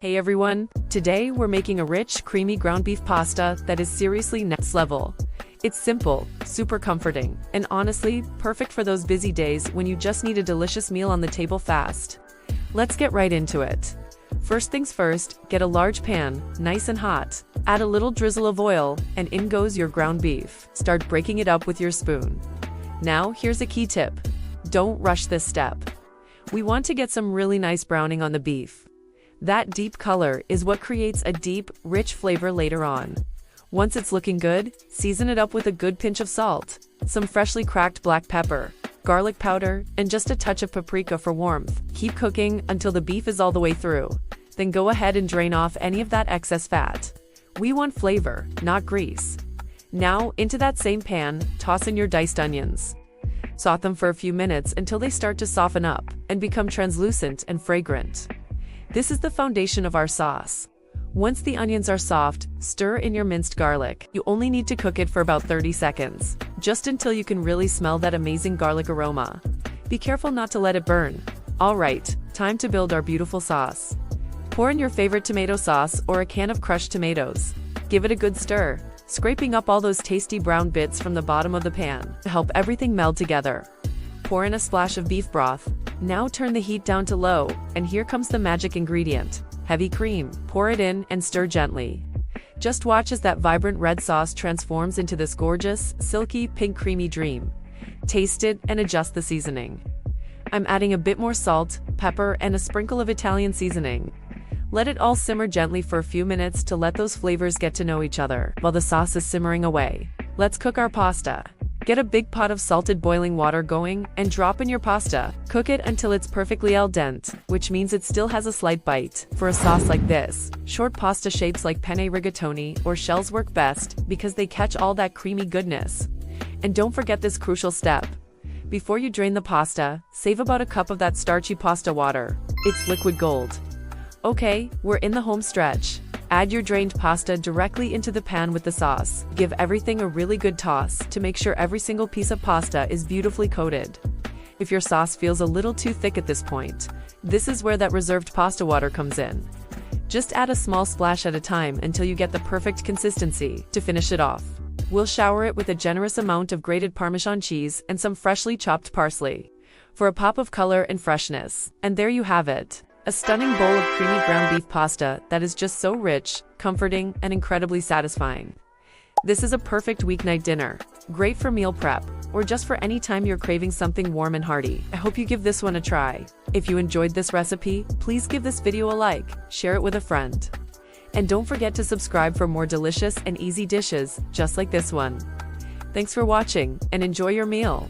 Hey everyone, today we're making a rich, creamy ground beef pasta that is seriously next level. It's simple, super comforting, and honestly, perfect for those busy days when you just need a delicious meal on the table fast. Let's get right into it. First things first, get a large pan, nice and hot. Add a little drizzle of oil, and in goes your ground beef. Start breaking it up with your spoon. Now, here's a key tip. Don't rush this step. We want to get some really nice browning on the beef. That deep color is what creates a deep, rich flavor later on. Once it's looking good, season it up with a good pinch of salt, some freshly cracked black pepper, garlic powder, and just a touch of paprika for warmth. Keep cooking until the beef is all the way through. Then go ahead and drain off any of that excess fat. We want flavor, not grease. Now, into that same pan, toss in your diced onions. Saute them for a few minutes until they start to soften up and become translucent and fragrant. This is the foundation of our sauce. Once the onions are soft, stir in your minced garlic. You only need to cook it for about 30 seconds, just until you can really smell that amazing garlic aroma. Be careful not to let it burn. Alright, time to build our beautiful sauce. Pour in your favorite tomato sauce or a can of crushed tomatoes. Give it a good stir, scraping up all those tasty brown bits from the bottom of the pan to help everything meld together. Pour in a splash of beef broth. Now turn the heat down to low, and here comes the magic ingredient, heavy cream. Pour it in and stir gently. Just watch as that vibrant red sauce transforms into this gorgeous, silky, pink creamy dream. Taste it and adjust the seasoning. I'm adding a bit more salt, pepper, and a sprinkle of Italian seasoning. Let it all simmer gently for a few minutes to let those flavors get to know each other. While the sauce is simmering away, let's cook our pasta. Get a big pot of salted boiling water going and drop in your pasta. Cook it until it's perfectly al dente, which means it still has a slight bite. For a sauce like this, short pasta shapes like penne rigatoni or shells work best because they catch all that creamy goodness. And don't forget this crucial step. Before you drain the pasta, save about a cup of that starchy pasta water. It's liquid gold. Okay, we're in the home stretch. Add your drained pasta directly into the pan with the sauce. Give everything a really good toss to make sure every single piece of pasta is beautifully coated. If your sauce feels a little too thick at this point, this is where that reserved pasta water comes in. Just add a small splash at a time until you get the perfect consistency. To finish it off, we'll shower it with a generous amount of grated parmesan cheese and some freshly chopped parsley for a pop of color and freshness. And there you have it. A stunning bowl of creamy ground beef pasta that is just so rich, comforting, and incredibly satisfying. This is a perfect weeknight dinner, great for meal prep, or just for any time you're craving something warm and hearty. I hope you give this one a try. If you enjoyed this recipe, please give this video a like, share it with a friend. And don't forget to subscribe for more delicious and easy dishes, just like this one. Thanks for watching, and enjoy your meal.